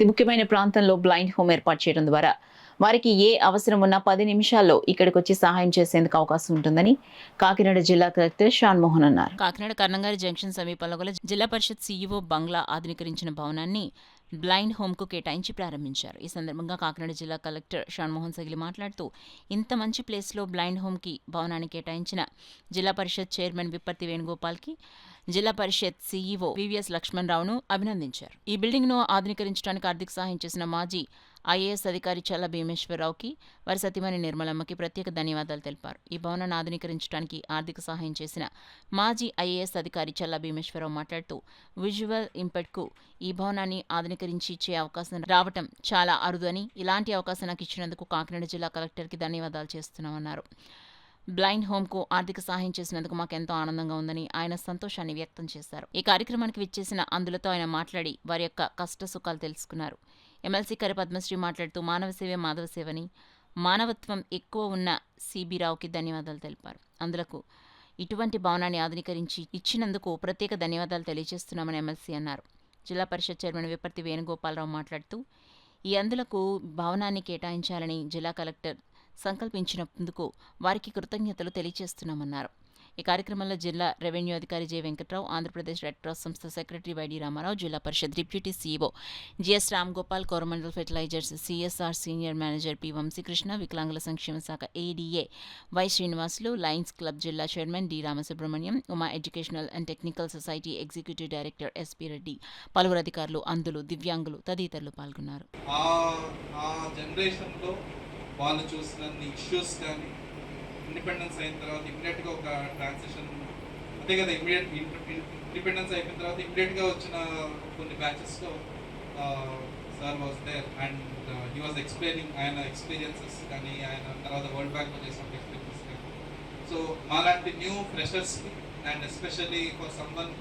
అతి ముఖ్యమైన ప్రాంతంలో బ్లైండ్ హోమ్ ఏర్పాటు చేయడం ద్వారా వారికి ఏ అవసరం ఉన్నా 10 నిమిషాల్లో ఇక్కడికి వచ్చి సహాయం చేసేందుకు అవకాశం ఉంటుందని కాకినాడ జిల్లా కలెక్టర్ షాన్మోహన్ అన్నారు. కాకినాడ కర్ణంగారి జంక్షన్ సమీపంలో గల జిల్లా పరిషత్ సీఈఓ బంగ్లా ఆధునీకరించిన భవనాన్ని బ్లైండ్ హోమ్కు కేటాయించి ప్రారంభించారు. ఈ సందర్భంగా కాకినాడ జిల్లా కలెక్టర్ షాన్మోహన్ సగిలి మాట్లాడుతూ ఇంత మంచి ప్లేస్లో బ్లైండ్ హోమ్కి భవనాన్ని కేటాయించిన జిల్లా పరిషత్ చైర్మన్ విప్పర్తి వేణుగోపాల్కి జిల్లా పరిషత్ సీఈఓ వివిఎస్ లక్ష్మణరావును అభినందించారు. ఈ బిల్డింగ్ను ఆధునీకరించడానికి ఆర్థిక సహాయం చేసిన మాజీ ఐఏఎస్ అధికారి చల్ల భీమేశ్వరరావుకి వారి సతీమణి నిర్మలమ్మకి ప్రత్యేక ధన్యవాదాలు తెలిపారు. ఈ భవనాన్ని ఆధునీకరించడానికి ఆర్థిక సహాయం చేసిన మాజీ ఐఏఎస్ అధికారి చల్ల భీమేశ్వరరావు మాట్లాడుతూ విజువల్ ఇంపాక్ట్కు ఈ భవనాన్ని ఆధునీకరించి ఇచ్చే అవకాశం రావటం చాలా అరుదు అని, ఇలాంటి అవకాశం నాకు ఇచ్చినందుకు కాకినాడ జిల్లా కలెక్టర్కి ధన్యవాదాలు చేస్తున్నామన్నారు. బ్లైండ్ హోమ్కు ఆర్థిక సహాయం చేసినందుకు మాకెంతో ఆనందంగా ఉందని ఆయన సంతోషాన్ని వ్యక్తం చేశారు. ఈ కార్యక్రమానికి విచ్చేసిన అందులతో ఆయన మాట్లాడి వారి యొక్క కష్ట సుఖాలు తెలుసుకున్నారు. ఎమ్మెల్సీ కరి పద్మశ్రీ మాట్లాడుతూ మానవ సేవే మాధవ సేవని, మానవత్వం ఎక్కువ ఉన్న సిబి రావుకి ధన్యవాదాలు తెలిపారు. అందులకు ఇటువంటి భవనాన్ని ఆధునీకరించి ఇచ్చినందుకు ప్రత్యేక ధన్యవాదాలు తెలియజేస్తున్నామని ఎమ్మెల్సీ అన్నారు. జిల్లా పరిషత్ చైర్మన్ విప్పర్తి వేణుగోపాలరావు మాట్లాడుతూ ఈ అందులకు భవనాన్ని కేటాయించాలని జిల్లా కలెక్టర్ సంకల్పించినందుకు వారికి కృతజ్ఞతలు తెలియజేస్తున్నామన్నారు. ఈ కార్యక్రమంలో జిల్లా రెవెన్యూ అధికారి J Venkatrao, Andhra Pradesh red cross సంస్థ secretary YD Ramarao, Zilla Parishad deputy CEO GS Ramgopal, Coromandel fertilisers CSR senior manager P Vamsikrishna, వికలాంగుల సంక్షేమ శాఖ ADA Y Srinivasulu, Lions Club జిల్లా chairman D Ramasubrahmanyam, Uma educational and technical society executive director SP Reddy, పలువురు అధికారులు, అందులు, దివ్యాంగులు తదితరులు పాల్గొన్నారు. వాళ్ళు చూసిన ఇష్యూస్ కానీ ఇండిపెండెన్స్ అయిన తర్వాత ఇమ్మీడియట్గా ఒక ట్రాన్సిషన్ అంతే కదా, ఇండిపెండెన్స్ అయిపోయిన తర్వాత ఇమ్మీడియట్గా వచ్చిన కొన్ని బ్యాచెస్లో sir was there and he was explaining ఆయన ఎక్స్పీరియన్సెస్ కానీ, ఆయన తర్వాత వరల్డ్ బ్యాంక్లో చేసిన ఎక్స్పీరియన్సెస్ కానీ. సో మాలాంటి న్యూ ఫ్రెషర్స్కి అండ్ ఎస్పెషల్లీ ఫర్ సమ్వన్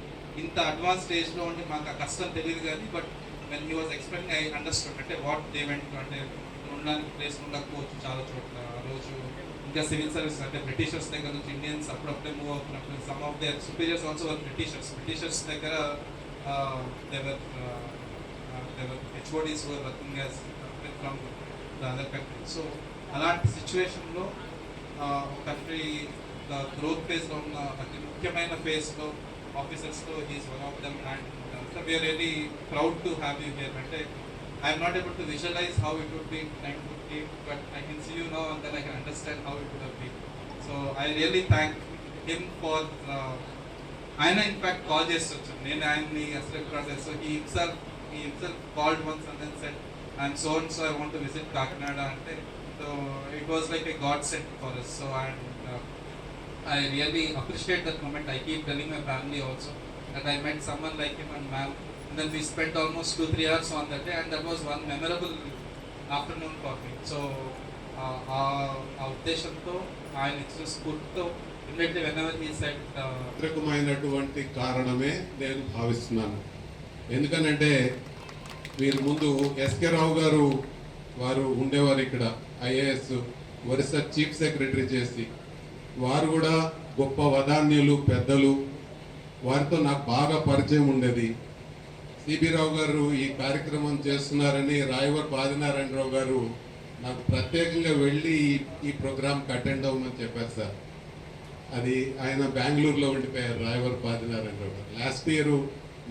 ఇంత అడ్వాన్స్ స్టేజ్లో ఉండి మాకు ఆ కష్టం తెలియదు కానీ, but when he was explaining I understood అంటే వాట్ దే వెంట్, అంటే ఉండడానికి ప్లేస్ ఉండకపోవచ్చు చాలా చోట్ల. ఆ రోజు ఇంకా సివిల్ సర్వీస్ అంటే బ్రిటిషర్స్ దగ్గర నుంచి ఇండియన్స్ అప్పుడప్పుడే మూవ్ అవుతున్నప్పుడు some of there superiors also were Britishers దగ్గర their HODs were working as from the other country. So అలాంటి సిచ్యువేషన్లో కంట్రీ గ్రోత్ ఫేజ్లో ఉన్న అతి ముఖ్యమైన ఫేజ్లో ఆఫీసర్స్లో is one of them and we are really proud to have you here. అంటే I'm not able to visualize how it would be in 1950, but I can see you now and then I can understand how it would have been. So I really thank him for Aina in fact call చేస్తొచ్చు, నేను ఆయన్ని అసలు process. So he himself called once and then said I'm so and so I want to visit Kakinada ante. So it was like a godsend for us. So and I really appreciate that moment. I keep telling my family also that I met someone like him and ma'am. And then we spent almost 2-3 hours on that day, and that was one memorable afternoon for me. So our ఉద్దేశంతో ఆయన ఇచ్చిన స్ఫూర్తితో immediately whenever he said ప్రత్యేకమైనటువంటి కారణమే నేను భావిస్తున్నాను. ఎందుకనంటే వీరి ముందు ఎస్కే రావు గారు వారు ఉండేవారు ఇక్కడ ఐఏఎస్ ఒరిస్సా చీఫ్ సెక్రటరీ చేసి, వారు కూడా గొప్ప వదాన్యులు, పెద్దలు, వారితో నాకు బాగా పరిచయం ఉండేది. సిబి రావు గారు ఈ కార్యక్రమం చేస్తున్నారని రాయవరపు ఆదినారాయణరావు గారు నాకు ప్రత్యేకంగా వెళ్ళి ఈ ప్రోగ్రామ్కి అటెండ్ అవ్వమని చెప్పారు సార్. అది ఆయన బెంగళూరులో ఉండిపోయారు రాయవరపు ఆదినారాయణరావు గారు. లాస్ట్ ఇయర్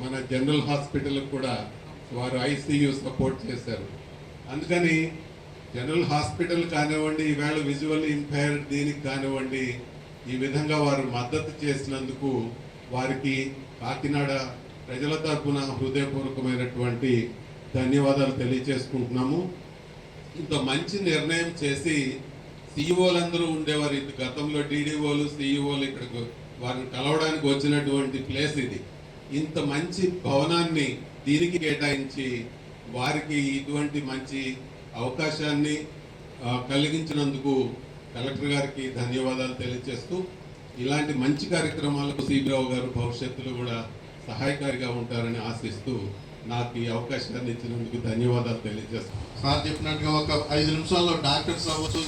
మన జనరల్ హాస్పిటల్కి కూడా వారు ఐసీయూ సపోర్ట్ చేశారు. అందుకని జనరల్ హాస్పిటల్ కానివ్వండి, ఈవేళ విజువల్ ఇంపైర్డ్ దీనికి కానివ్వండి, ఈ విధంగా వారు మద్దతు చేసినందుకు వారికి కాకినాడ ప్రజల తరపున హృదయపూర్వకమైనటువంటి ధన్యవాదాలు తెలియజేసుకుంటున్నాము. ఇంత మంచి నిర్ణయం చేసి సీఈఓలందరూ ఉండేవారు, ఇది గతంలో డీడీఓలు సీఈఓలు ఇక్కడికి వారిని కలవడానికి వచ్చినటువంటి ప్లేస్ ఇది. ఇంత మంచి భవనాన్ని దీనికి కేటాయించి వారికి ఇటువంటి మంచి అవకాశాన్ని కలిగించినందుకు కలెక్టర్ గారికి ధన్యవాదాలు తెలియజేస్తూ, ఇలాంటి మంచి కార్యక్రమాలకు సిబిరావు గారు భవిష్యత్తులో కూడా సహాయకారిగా ఉంటారని ఆశిస్తూ నాకు ఈ అవకాశాన్ని ఇచ్చినందుకు ధన్యవాదాలు తెలియజేస్తాను. సార్ చెప్పినట్టుగా ఒక 5 నిమిషాల్లో డాక్టర్స్ అవ్వచ్చు,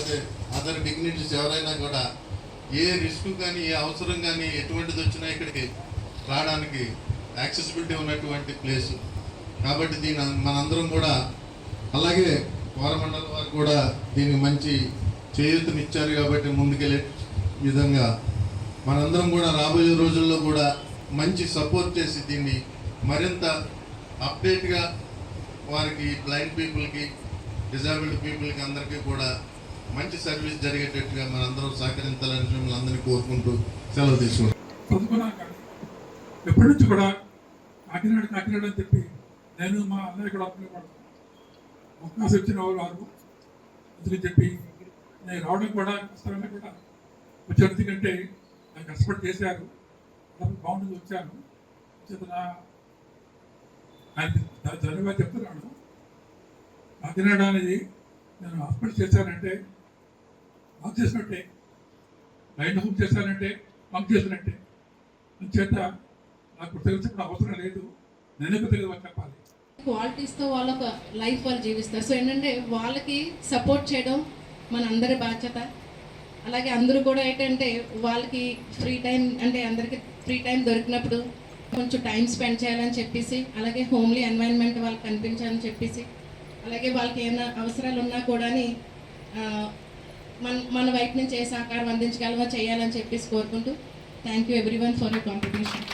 అదర్ డిగ్నిటీస్ ఎవరైనా కూడా ఏ రిస్క్ కానీ, ఏ అవసరం కానీ, ఎటువంటిది వచ్చినా ఇక్కడికి రావడానికి యాక్సెసిబిలిటీ ఉన్నటువంటి ప్లేసు. కాబట్టి దీని మనందరం కూడా అలాగే కోరమండలం వారు కూడా దీనికి మంచి చేయూతనిచ్చారు కాబట్టి ముందుకెళ్ళే విధంగా మనందరం కూడా రాబోయే రోజుల్లో కూడా మంచి సపోర్ట్ చేసి దీన్ని మరింత అప్డేట్గా వారికి బ్లైండ్ పీపుల్కి డిజేబుల్డ్ పీపుల్కి అందరికీ కూడా మంచి సర్వీస్ జరిగేటట్టుగా మనందరం సహకరించాలని మిమ్మల్ని అందరినీ కోరుకుంటూ సెలవు తీసుకుంటాం. చదువుకున్నాను కానీ ఎప్పటి నుంచి కూడా కాకినాడ అని చెప్పి నేను మా అన్నయ్య కూడా అనుకునేవాడు. అవకాశం వచ్చిన వారు అందుకని చెప్పి నేను రావడం కూడా కష్టంగా కూడా వచ్చాను. ఎందుకంటే నాకు కష్టపడి చేశారు, బాగుంటుంది వచ్చాను. చేత ఆయనకి ధన్యవాదాలు చెప్తున్నాను. కాకినాడ అనేది నేను హాస్పిటల్ చేశానంటే వర్క్ చేసినట్టే, లైన్ హోమ్ చేశానంటే వర్క్ చేసినట్టే. చేత నాకు తెలిసిన అవసరం లేదు, నేనే తెలియదు చెప్పాలి. క్వాలిటీస్తో వాళ్ళ ఒక లైఫ్ వాళ్ళు జీవిస్తారు. సో ఏంటంటే వాళ్ళకి సపోర్ట్ చేయడం మన అందరి బాధ్యత. అలాగే అందరూ కూడా ఏంటంటే వాళ్ళకి ఫ్రీ టైం అంటే అందరికీ ఫ్రీ టైం దొరికినప్పుడు కొంచెం టైం స్పెండ్ చేయాలని చెప్పేసి, అలాగే హోమ్లీ ఎన్వైరన్మెంట్ వాళ్ళకి కనిపించాలని చెప్పేసి, అలాగే వాళ్ళకి ఏమైనా అవసరాలు ఉన్నా కూడా మన వైపు నుంచి ఏ సహకారం అందించగలమో చేయాలని చెప్పేసి కోరుకుంటూ thank you everyone for your contribution.